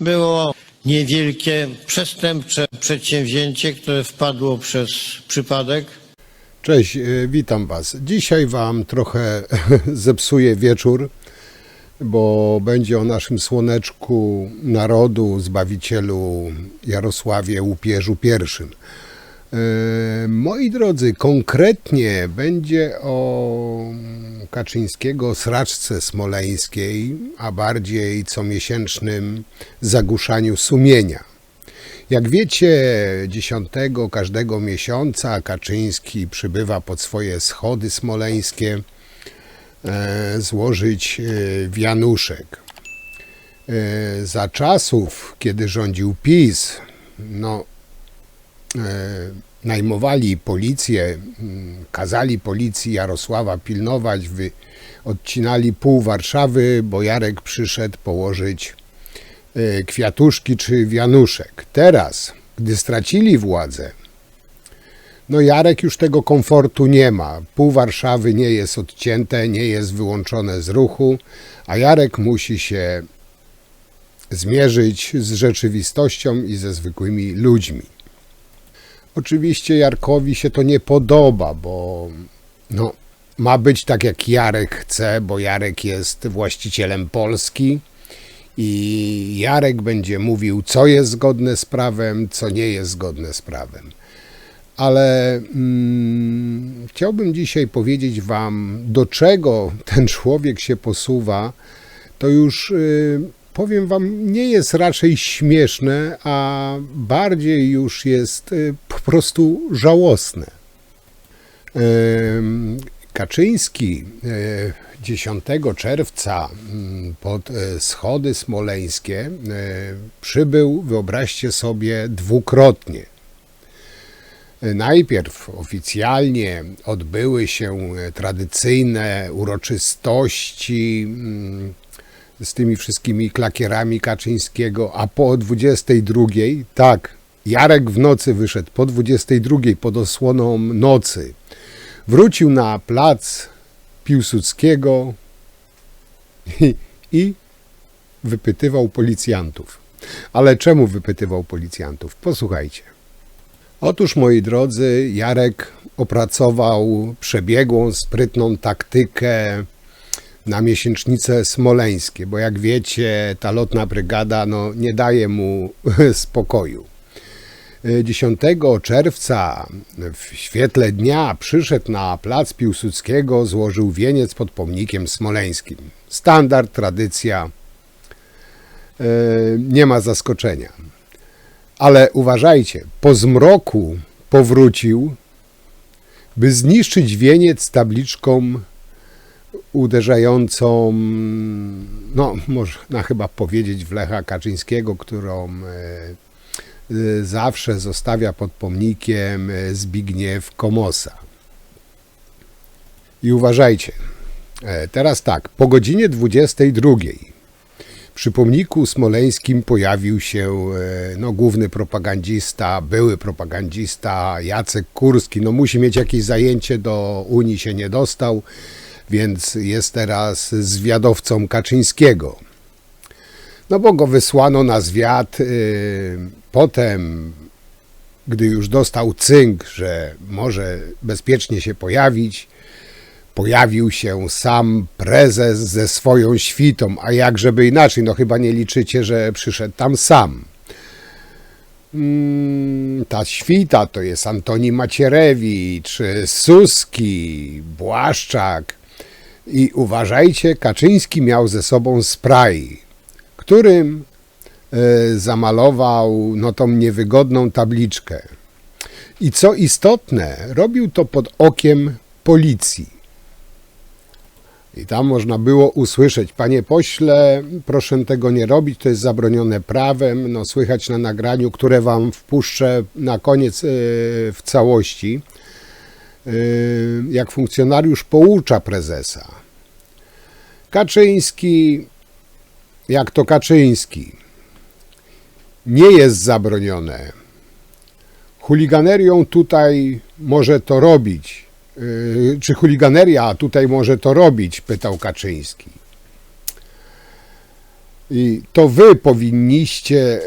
było niewielkie przestępcze przedsięwzięcie, które wpadło przez przypadek. Cześć, witam Was. Dzisiaj Wam trochę zepsuję wieczór, bo będzie o naszym słoneczku narodu, Zbawicielu Jarosławie Łupieżu I. Moi drodzy, konkretnie będzie o Kaczyńskiego sraczce smoleńskiej, a bardziej comiesięcznym zagłuszaniu sumienia. Jak wiecie, 10 każdego miesiąca Kaczyński przybywa pod swoje schody smoleńskie złożyć wianuszek. Za czasów, kiedy rządził PiS, najmowali policję, kazali policji Jarosława pilnować, odcinali pół Warszawy, bo Jarek przyszedł położyć kwiatuszki czy wianuszek. Teraz, gdy stracili władzę, Jarek już tego komfortu nie ma. Pół Warszawy nie jest odcięte, nie jest wyłączone z ruchu, a Jarek musi się zmierzyć z rzeczywistością i ze zwykłymi ludźmi. Oczywiście Jarkowi się to nie podoba, bo ma być tak jak Jarek chce, bo Jarek jest właścicielem Polski i Jarek będzie mówił, co jest zgodne z prawem, co nie jest zgodne z prawem. Ale chciałbym dzisiaj powiedzieć Wam, do czego ten człowiek się posuwa, to już powiem Wam, nie jest raczej śmieszne, a bardziej już jest po prostu żałosne. Kaczyński 10 czerwca pod schody smoleńskie przybył, wyobraźcie sobie, dwukrotnie. Najpierw oficjalnie odbyły się tradycyjne uroczystości z tymi wszystkimi klakierami Kaczyńskiego, a po 22, tak, Jarek w nocy wyszedł po 22 pod osłoną nocy. Wrócił na plac Piłsudskiego i wypytywał policjantów. Ale czemu wypytywał policjantów? Posłuchajcie. Otóż, moi drodzy, Jarek opracował przebiegłą, sprytną taktykę na miesięcznice smoleńskie, bo jak wiecie, ta lotna brygada nie daje mu spokoju. 10 czerwca w świetle dnia przyszedł na plac Piłsudskiego, złożył wieniec pod pomnikiem smoleńskim. Standard, tradycja, nie ma zaskoczenia. Ale uważajcie, po zmroku powrócił, by zniszczyć wieniec z tabliczką uderzającą, można chyba powiedzieć, w Lecha Kaczyńskiego, którą zawsze zostawia pod pomnikiem Zbigniew Komosa. I uważajcie, teraz tak, po godzinie 22 przy pomniku smoleńskim pojawił się główny propagandista, były propagandista Jacek Kurski. Musi mieć jakieś zajęcie, do Unii się nie dostał, więc jest teraz zwiadowcą Kaczyńskiego. Bo go wysłano na zwiad. Potem, gdy już dostał cynk, że może bezpiecznie się pojawić, pojawił się sam prezes ze swoją świtą, a jak żeby inaczej, chyba nie liczycie, że przyszedł tam sam. Ta świta to jest Antoni Macierewicz, Suski, Błaszczak i uważajcie, Kaczyński miał ze sobą spray, którym zamalował tą niewygodną tabliczkę. I co istotne, robił to pod okiem policji. I tam można było usłyszeć, panie pośle, proszę tego nie robić, to jest zabronione prawem. Słychać na nagraniu, które wam wpuszczę na koniec w całości, jak funkcjonariusz poucza prezesa. Kaczyński, jak to Kaczyński, nie jest zabronione. Chuliganerią tutaj może to robić. Czy chuliganeria tutaj może to robić? Pytał Kaczyński. I to wy powinniście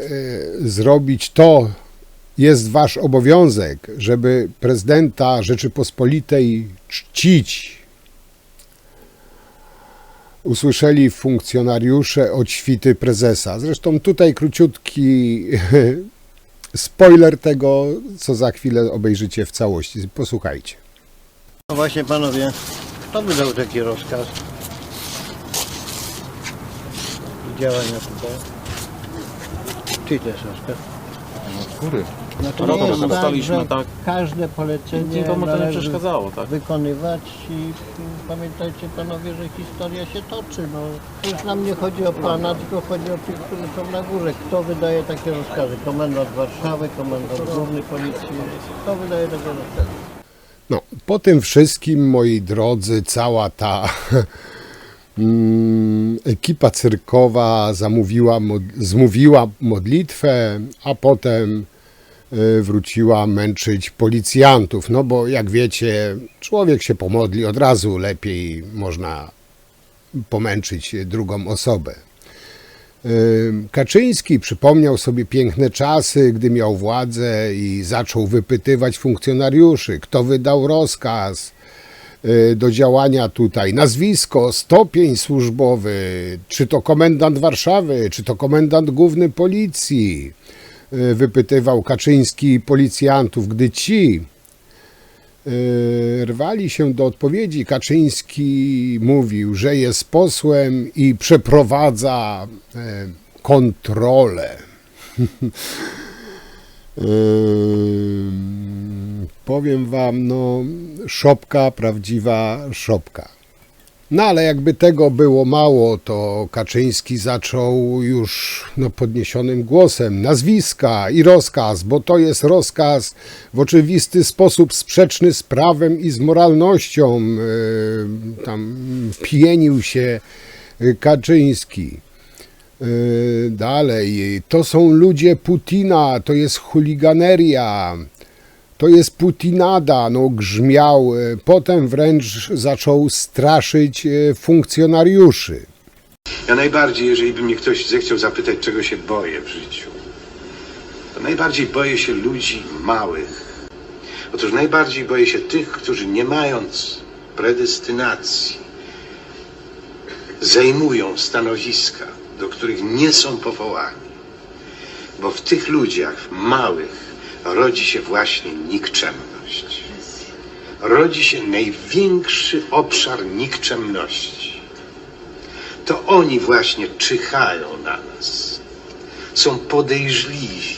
zrobić to, jest wasz obowiązek, żeby prezydenta Rzeczypospolitej czcić. Usłyszeli funkcjonariusze od świty prezesa. Zresztą tutaj króciutki spoiler tego, co za chwilę obejrzycie w całości. Posłuchajcie. No właśnie panowie, kto wydał taki rozkaz działania tutaj? Czyj to jest rozkaz? Góry. Znaczy No nie to jest tak, dostaliśmy, że tak. każde polecenie Nikomu to nie należy przeszkadzało, tak? wykonywać i pamiętajcie panowie, że historia się toczy. No, już nam nie chodzi o pana, tylko chodzi o tych, którzy są na górze. Kto wydaje takie rozkazy? Komendant Warszawy, komendant główny policji. Kto wydaje takie rozkazy? No, po tym wszystkim, moi drodzy, cała ta ekipa cyrkowa zmówiła modlitwę, a potem wróciła męczyć policjantów. No bo jak wiecie, człowiek się pomodli, od razu lepiej można pomęczyć drugą osobę. Kaczyński przypomniał sobie piękne czasy, gdy miał władzę i zaczął wypytywać funkcjonariuszy, kto wydał rozkaz do działania tutaj, nazwisko, stopień służbowy, czy to komendant Warszawy, czy to komendant główny policji. Wypytywał Kaczyński policjantów, gdy ci rwali się do odpowiedzi. Kaczyński mówił, że jest posłem i przeprowadza kontrolę. Powiem wam, no, szopka, prawdziwa szopka. No ale jakby tego było mało, to Kaczyński zaczął już podniesionym głosem nazwiska i rozkaz, bo to jest rozkaz w oczywisty sposób sprzeczny z prawem i z moralnością. Tam pienił się Kaczyński. Dalej, to są ludzie Putina, to jest chuliganeria. To jest Putinada, no grzmiał, potem wręcz zaczął straszyć funkcjonariuszy. Ja najbardziej, jeżeli by mnie ktoś zechciał zapytać, czego się boję w życiu, to najbardziej boję się ludzi małych. Otóż najbardziej boję się tych, którzy nie mając predestynacji, zajmują stanowiska, do których nie są powołani. Bo w tych ludziach małych rodzi się właśnie nikczemność. Rodzi się największy obszar nikczemności. To oni właśnie czyhają na nas. Są podejrzliwi.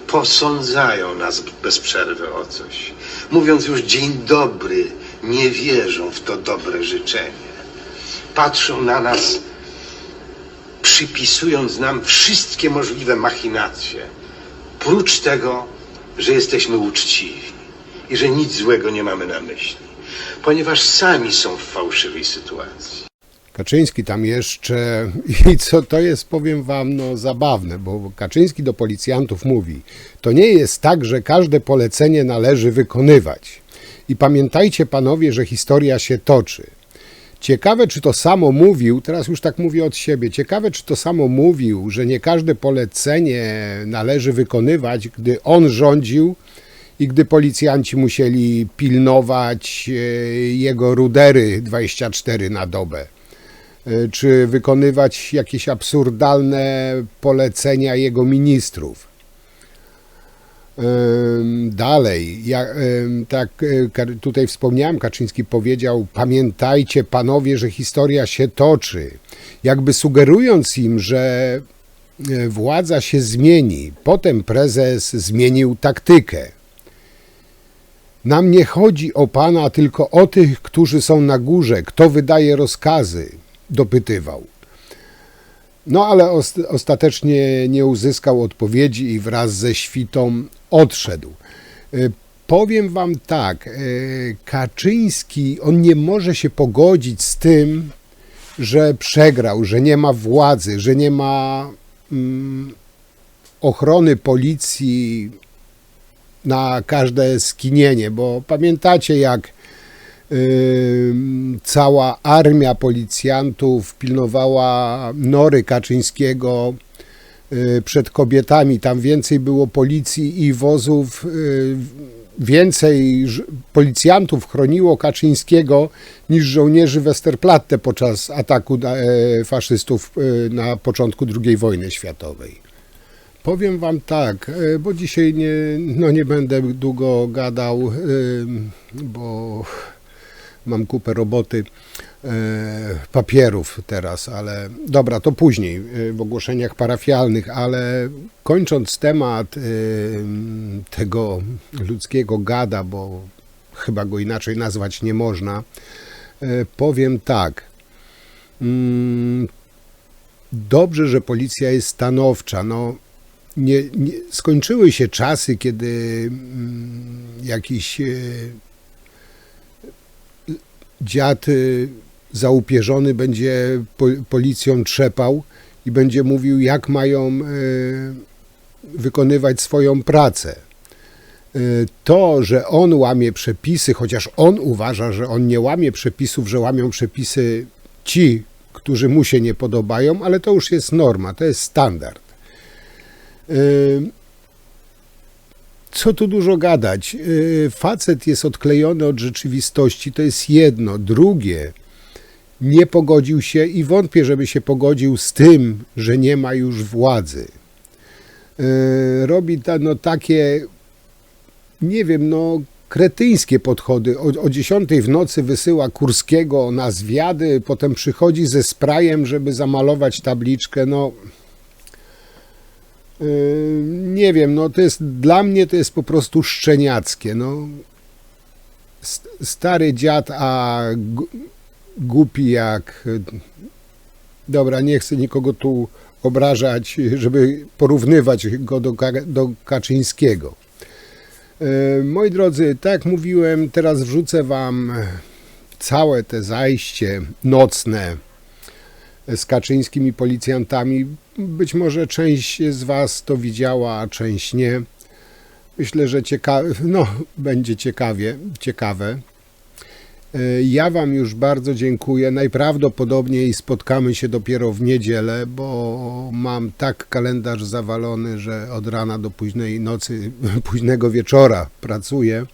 Posądzają nas bez przerwy o coś. Mówiąc już dzień dobry, nie wierzą w to dobre życzenie. Patrzą na nas, przypisując nam wszystkie możliwe machinacje. Prócz tego, że jesteśmy uczciwi i że nic złego nie mamy na myśli, ponieważ sami są w fałszywej sytuacji. Kaczyński tam jeszcze, i co to jest, powiem wam, no zabawne, bo Kaczyński do policjantów mówi, to nie jest tak, że każde polecenie należy wykonywać. I pamiętajcie panowie, że historia się toczy. Ciekawe, czy to samo mówił, teraz już tak mówię od siebie, ciekawe, czy to samo mówił, że nie każde polecenie należy wykonywać, gdy on rządził i gdy policjanci musieli pilnować jego rudery 24 na dobę, czy wykonywać jakieś absurdalne polecenia jego ministrów. Dalej, tak tutaj wspomniałem, Kaczyński powiedział, pamiętajcie panowie, że historia się toczy, jakby sugerując im, że władza się zmieni. Potem prezes zmienił taktykę. Nam nie chodzi o pana, tylko o tych, którzy są na górze, kto wydaje rozkazy, dopytywał. No ale ostatecznie nie uzyskał odpowiedzi i wraz ze świtą odszedł. Powiem wam tak, Kaczyński, on nie może się pogodzić z tym, że przegrał, że nie ma władzy, że nie ma ochrony policji na każde skinienie, bo pamiętacie, jak Cała armia policjantów pilnowała nory Kaczyńskiego przed kobietami. Tam więcej było policji i wozów, więcej policjantów chroniło Kaczyńskiego niż żołnierzy Westerplatte podczas ataku faszystów na początku II wojny światowej. Powiem wam tak, bo dzisiaj nie będę długo gadał, bo mam kupę roboty, papierów teraz, ale dobra, to później w ogłoszeniach parafialnych, ale kończąc temat tego ludzkiego gada, bo chyba go inaczej nazwać nie można, powiem tak. Dobrze, że policja jest stanowcza. Nie skończyły się czasy, kiedy jakiś dziad zaupierzony będzie policją trzepał i będzie mówił, jak mają wykonywać swoją pracę. To, że on łamie przepisy, chociaż on uważa, że on nie łamie przepisów, że łamią przepisy ci, którzy mu się nie podobają, ale to już jest norma, to jest standard. Co tu dużo gadać? Facet jest odklejony od rzeczywistości, to jest jedno. Drugie, nie pogodził się i wątpię, żeby się pogodził z tym, że nie ma już władzy. Robi takie, nie wiem, kretyńskie podchody. O 10 w nocy wysyła Kurskiego na zwiady, potem przychodzi ze sprayem, żeby zamalować tabliczkę. Nie wiem, to jest, dla mnie to jest po prostu szczeniackie. Stary dziad, a głupi jak... Dobra, nie chcę nikogo tu obrażać, żeby porównywać go do Kaczyńskiego. Moi drodzy, tak jak mówiłem, teraz wrzucę wam całe te zajście nocne z kaczyńskimi policjantami. Być może część z was to widziała, a część nie. Myślę, że będzie ciekawe. Ja wam już bardzo dziękuję. Najprawdopodobniej spotkamy się dopiero w niedzielę, bo mam tak kalendarz zawalony, że od rana do późnej nocy, późnego wieczora pracuję.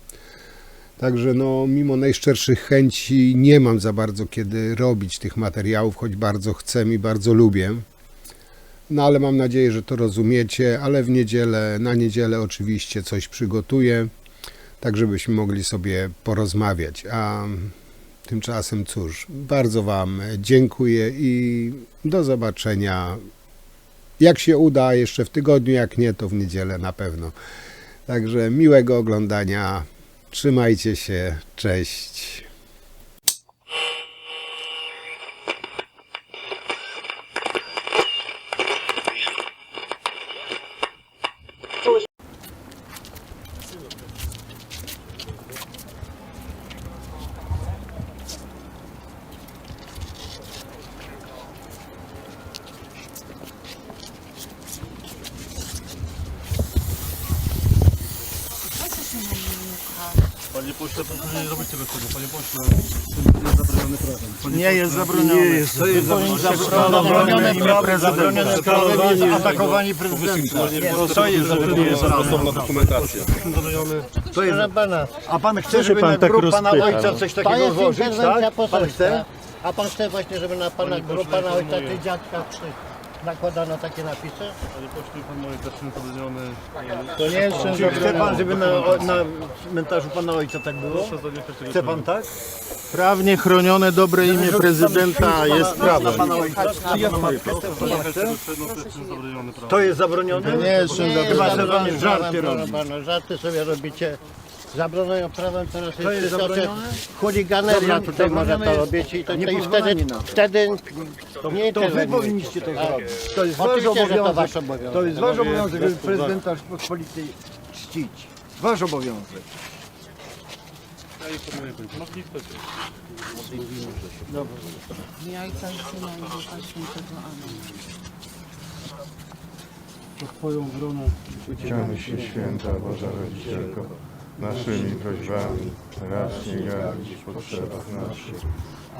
Także mimo najszczerszych chęci nie mam za bardzo kiedy robić tych materiałów, choć bardzo chcę i bardzo lubię. Ale mam nadzieję, że to rozumiecie, ale na niedzielę oczywiście coś przygotuję, tak żebyśmy mogli sobie porozmawiać. A tymczasem cóż, bardzo wam dziękuję i do zobaczenia. Jak się uda, jeszcze w tygodniu, jak nie, to w niedzielę na pewno. Także miłego oglądania. Trzymajcie się, cześć. Panie pośle, proszę nie zrobić tego czegoś, panie pośle. To jest zabroniony prawem. Nie jest zabronione. To jest zabronione zabronione prawem jest atakowanie prezydenta. To jest zabronione stosowna dokumentacja. To jest, Proszę pana, a pan chce, żeby na grób pana ojca coś to takiego jest złożyć, interwencja tak? Pan poselska. chce? A pan chce właśnie, żeby na pana ojca czy dziadka nakładano takie napisy? Panie pośle, pan moje też zabronione. To nie jest czym Czy chce pan, żeby na cmentarzu pana ojca tak było? Chce pan tak? Prawnie chronione dobre imię prezydenta jest prawem. Pana ojca? To jest zabronione? Nie jest czym Chyba zabronione. że pan żarty robi. Żarty sobie robicie. Zabronują prawem, teraz To jest jest zabronione? chuliganeria tutaj może to robić i wtedy nie To wy interweniujecie. powinniście to zrobić. To jest wasz Oczywiście, że to obowiązek. wasz obowiązek. To jest wasz obowiązek, żeby prezydenta Rzeczypospolitej czcić. Wasz obowiązek. Jajca z Syna i Ducha Świętego. Amen. Twoją wronę Uciekamy się, święta Boża Rodzicielko, naszymi prośbami, racz nie gardzić w potrzebach naszych,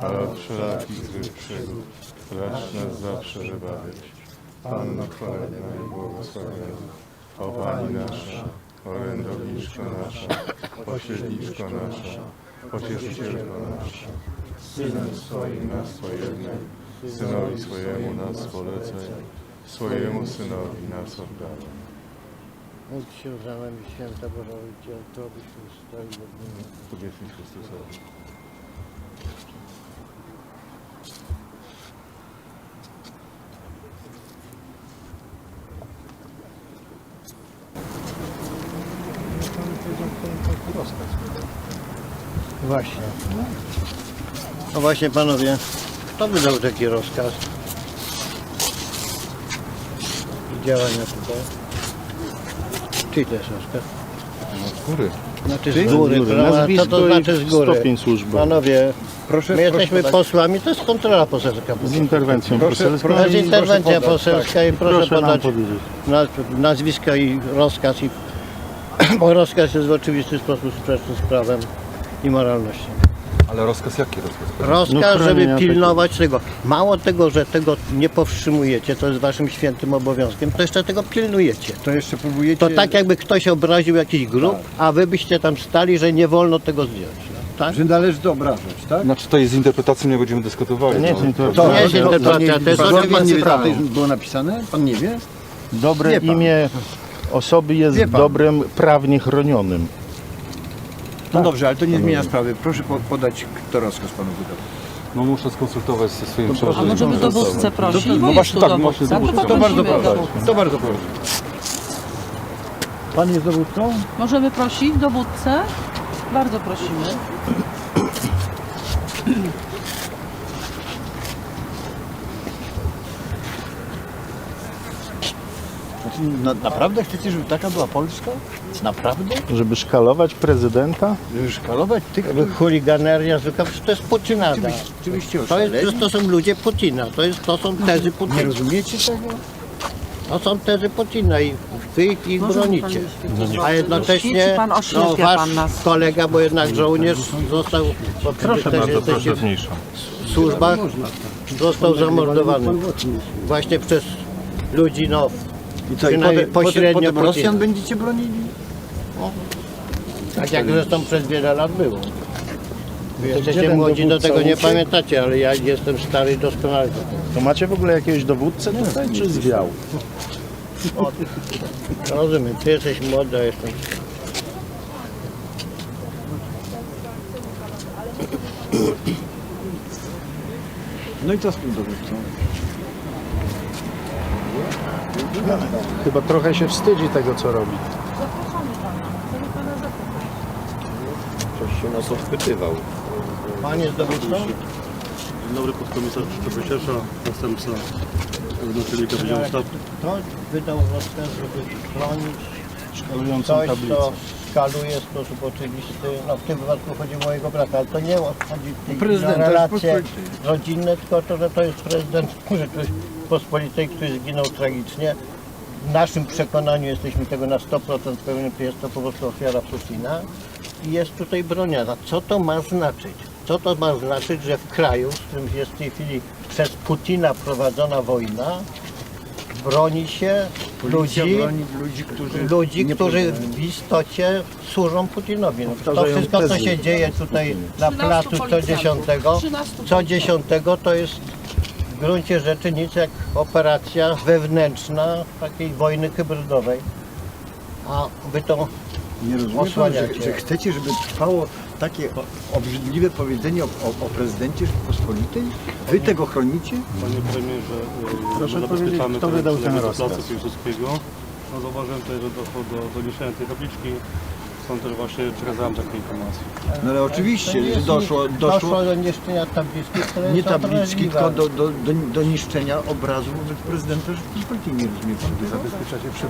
ale od wszelakich złych przygód racz nas zawsze wybawiać. Panno chwalebna i błogosławiona, o Pani nasza, orędowniczko nasza, pośredniczko nasza, pocieszycielko nasza, Synem swoim nas jednej, Synowi swojemu nas polecaj, swojemu Synowi nas oddaj. Módl się za nami, święta Boża Ojcielko, byśmy stoi w ogniu. Powiedzmy Chrystusowi. Właśnie. No właśnie panowie, kto wydał taki rozkaz działania tutaj? Czyj to jest rozkaz? Góry. Znaczy z góry, prawda? Co to znaczy z góry? Stopień służby. Panowie, Proszę, my jesteśmy podać. posłami, to jest kontrola poselska. Z interwencją poselską. To jest interwencja podać, poselska i proszę Proszę nam podać powiedzieć. nazwisko i rozkaz, bo rozkaz jest w oczywisty sposób sprzeczny z prawem i moralnością. Ale rozkaz jaki rozkaz? Rozkaz, żeby chronienia pilnować tego. Mało tego, że tego nie powstrzymujecie, to jest waszym świętym obowiązkiem, to jeszcze tego pilnujecie. To jeszcze próbujecie... To tak jakby ktoś obraził jakiś grób, a wy byście tam stali, że nie wolno tego zdjąć. Tak? Że należy to obrażać, tak? Znaczy to jest interpretacja, nie będziemy dyskutowali. Nie jest no. interpretacja. To nie jest interpretacja, to jest Pan nie oczywiste wie, co prawo. tutaj było napisane? Pan nie wie? Dobre Wie pan. imię osoby jest Wie pan. dobrem prawnie chronionym. No dobrze, ale to nie zmienia sprawy. Proszę podać, kto rozkaz panu wydał. No muszę skonsultować ze swoim A przełożonym. możemy dowódcę prosić? Bo No jest właśnie tu tak, właśnie dowódca. dowódcę. To bardzo Poprosimy proszę. dowódcę. To bardzo proszę. Pan jest dowódcą? Możemy prosić dowódcę? Bardzo prosimy. Naprawdę chcecie, żeby taka była Polska? Naprawdę? Żeby szkalować prezydenta? Żeby szkalować tych, Jakby chuliganeria zwykła, przecież to jest Putinada. Oczywiście To są ludzie Putina, to są tezy Nie Putina. rozumiecie tego? To są tezy Putina i wy ich Może bronicie. pan A jednocześnie Świeci pan, oślepia wasz pan nas. kolega, bo jednak żołnierz został, bo Proszę też bardzo, jesteście proszę mniejsza. w służbach, został zamordowany właśnie przez ludzi, no I co, przynajmniej pośrednio potem Putina. Rosjan będziecie bronili? Tak jak zresztą przez wiele lat było. Wy jesteście młodzi, do tego nie pamiętacie, ale ja jestem stary i doskonale to wiem. To macie w ogóle jakiegoś dowódcę tutaj, czy zwiał? Rozumiem, ty jesteś młody, a jestem stary. No i co z tym dowódcą? Chyba trochę się wstydzi tego, co robi. Ktoś się nas odpytywał. Pan jest dowódcą? Dzień dobry, podkomisarz Krzysztof Ciesza, następca naczelnika Wydziału Sztabu. Kto wydał rozkaz, żeby chronić Szkalującą coś, tablicę. co skaluje w sposób oczywisty? No w tym wypadku chodzi o jego brata, ale to nie chodzi w tej chwili o Prezydenta relacje Rzeczypospolitej. rodzinne, tylko to, że to jest prezydent Rzeczypospolitej, który zginął tragicznie. W naszym przekonaniu jesteśmy tego na 100% pewni, że jest to po prostu ofiara Putina i jest tutaj broniana. Co to ma znaczyć? Co to ma znaczyć, że w kraju, w którym jest w tej chwili przez Putina prowadzona wojna, broni się Policja ludzi, broni ludzi, nie którzy podlegają. w istocie służą Putinowi. No, to Powtarzają wszystko, co tezy. się dzieje tutaj na 13 placu co policjantów. 10, to jest w gruncie rzeczy nic jak operacja wewnętrzna takiej wojny hybrydowej. A wy to Nie rozumie pan, osłaniacie. że chcecie, żeby trwało takie obrzydliwe powiedzenie o prezydencie Rzeczypospolitej? Wy tego chronicie? Panie premierze, Proszę my powiedzieć, zabezpieczamy kto teren wydał ten przyległego rozkaz? Placu Piłsudskiego. No zauważyłem tutaj, że doszło do niesienia tej tabliczki. Stąd też właśnie przekazałem takie informacje. No ale oczywiście, To że jest- doszło do niszczenia tabliczki, która nie jest tabliczki, obraźliwa. tylko do niszczenia obrazu wobec prezydenta Rzeczypospolitej. Nie rozumie pan tego? Zabezpieczacie przed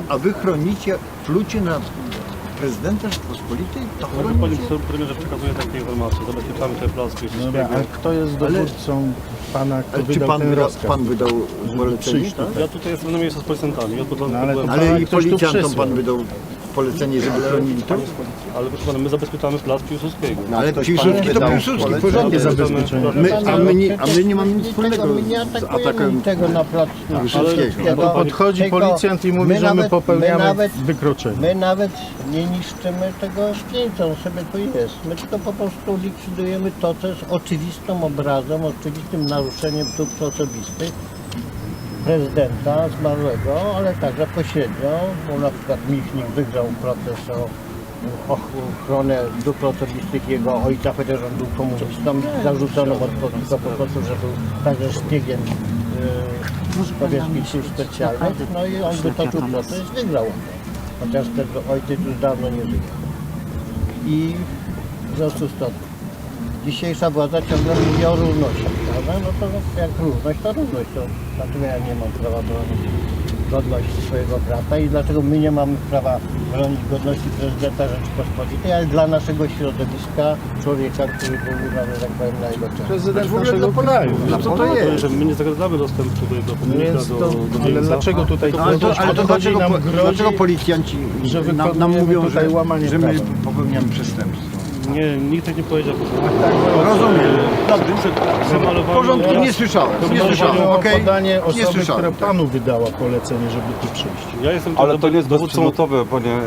A wy chronicie, plucie na prezydenta Rzeczypospolitej? To Może panie chronicie? premierze przekazuję takie informacje. Zabezpieczamy ten plac Dobra, Piłsudskiego. a kto jest dowódcą pana, kto Ale czy wydał ten rozkaz? pan wydał polecenie? przyjść Tak? Ja tutaj jestem na miejscu z policjantami. No, ale to- Ale i ktoś tu policjantom przysłał. pan wydał polecenie, żeby chronili to? Ale proszę pana, my zabezpieczamy plac Piłsudskiego. No ale Piłsudski to Piłsudski, porządnie zabezpieczony. A my nie mamy nic wspólnego My nie z atakujemy atakiem niczego na plac Piłsudskiego. Podchodzi policjant i mówi, że my popełniamy wykroczenie. My nawet nie niszczymy tego zdjęcia, on sobie tu jest. My tylko po prostu likwidujemy to, co jest oczywistą obrazem, oczywistym naruszeniem dóbr osobistych prezydenta zmarłego, ale także pośrednio, bo na przykład Michnik wygrał proces o ochronę dóbr osobistych jego ojca, chociaż on był komunistą, zarzucono mu tylko po prostu, że był także szpiegiem sowieckich sił specjalnych, no i on wytoczył proces i wygrał. Chociaż tego ojciec już dawno nie żyje. I w związku z tym dzisiejsza władza ciągle mówi o równości, prawda? No to jak równość, to równość. To dlaczego ja nie mam prawa bronić godności swojego brata i dlaczego my nie mamy prawa bronić godności prezydenta Rzeczypospolitej, ale dla naszego środowiska, człowieka, który był uznany, tak powiem, na jego czas. Prezydent naszego kraju. No co to jest? Że my nie zagadamy dostępu tutaj do pomnika, Więc do ale miejsca. dlaczego tutaj Ale to podchodzi dlaczego, nam grozi, dlaczego policjanci że nam wykonujemy mówią, tutaj że, łamanie że my prawa? popełniamy przestępstwo? Nie, nikt tak nie powiedział. Rozumiem. Porządku, Nie słyszałem, o okej? podanie Nie osoby, słyszałem. która panu wydała polecenie, żeby tu przyjść. Ja jestem Ale to nie jest dowódcą- bezprzedmiotowe, panie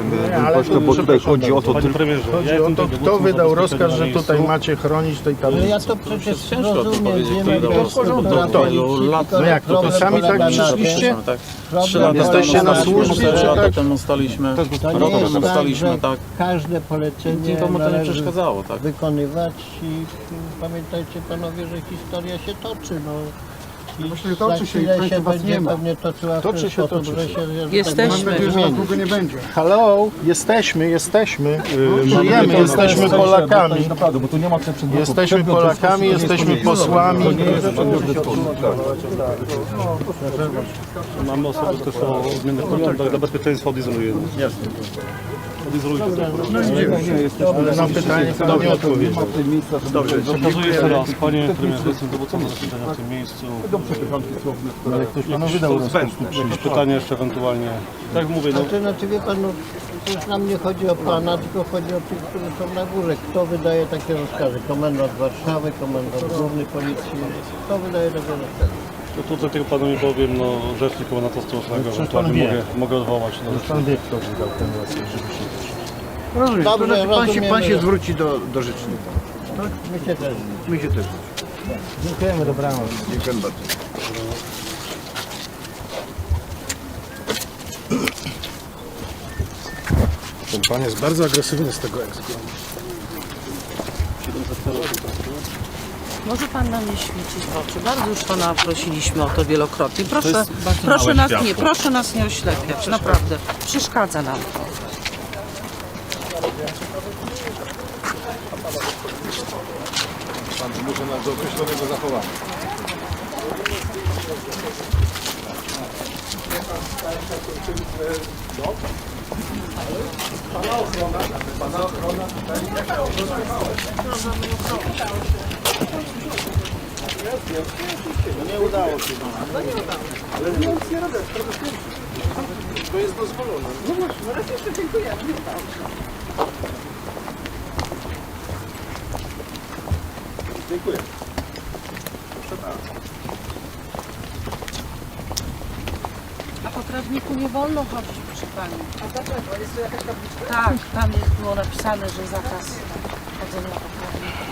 ale pośle, bo tutaj przepraszam chodzi o to bardzo. Panie premierze, Chodzi ja o jestem to, tutaj kto dowódcą wydał zabezpieczenia rozkaz, że miejscu. tutaj macie chronić tej Ale tablicy. ja to przecież rozumiem, wiemy, to jest struktura policji, No jak to, to sami tak przyszliście? Jesteście na służbie, czy tak? To nie jest tak, że każde polecenie należy wykonywać i pamiętajcie panowie, że historia się toczy. No. I Właśnie za toczy się i chwilę państwa się was będzie nie ma. pewnie toczyła w ten Toczy się, sposób, toczy że się. się Jesteśmy. tak zmieni. Długo nie będzie. Hello, jesteśmy. Żyjemy, jesteśmy Polakami. Naprawdę, bo tu nie ma przedmiotu. Jesteśmy Polakami, jesteśmy posłami. Mamy osoby, które są odmiennych poglądach, dla bezpieczeństwa odizolujemy. Jasne. Odizolujcie to. Ale na pytanie to nie odpowiedział. Dobrze, przekazuję jeszcze raz. Panie premierze, jestem dowódcą zabezpieczenia w tym miejscu. Ale ktoś panu wydał rozkaz. Jakieś pytania jeszcze ewentualnie. Tak jak mówię, no, Znaczy wie pan, no, to już nam nie chodzi o pana, tylko chodzi o tych, którzy są na górze. Kto wydaje takie rozkazy? Komendant Warszawy, komendant główny policji. Kto wydaje takie rozkazy? to tutaj tego panu nie powiem, no rzecznik komendanta stołecznego, ewentualnie mogę odwołać. No, Pan wie, kto wydał ten rozkaz, żeby się Rozumiem. Dobrze, To znaczy pan się rozumiemy. zwróci do rzecznika. My się też. My się też. Dziękujemy, dobranoc. Dziękuję bardzo. Ten pan jest bardzo agresywny z tego egzekwowania. Może pan na mnie świecić w oczy. Bardzo już pana prosiliśmy o to wielokrotnie. Proszę nas nie oślepiać, naprawdę. Przeszkadza nam to. Pan zmusza nas do określonego zachowania. Nie udało się. Ale nic nie robię. To jest dozwolone. No właśnie, raz jeszcze dziękuję. Dziękuję. Proszę bardzo. A po trawniku nie wolno chodzić, proszę pani. A dlaczego? Jest tu jakaś tabliczka? Tak, tam było napisane, że zakaz chodzenia po trawniku.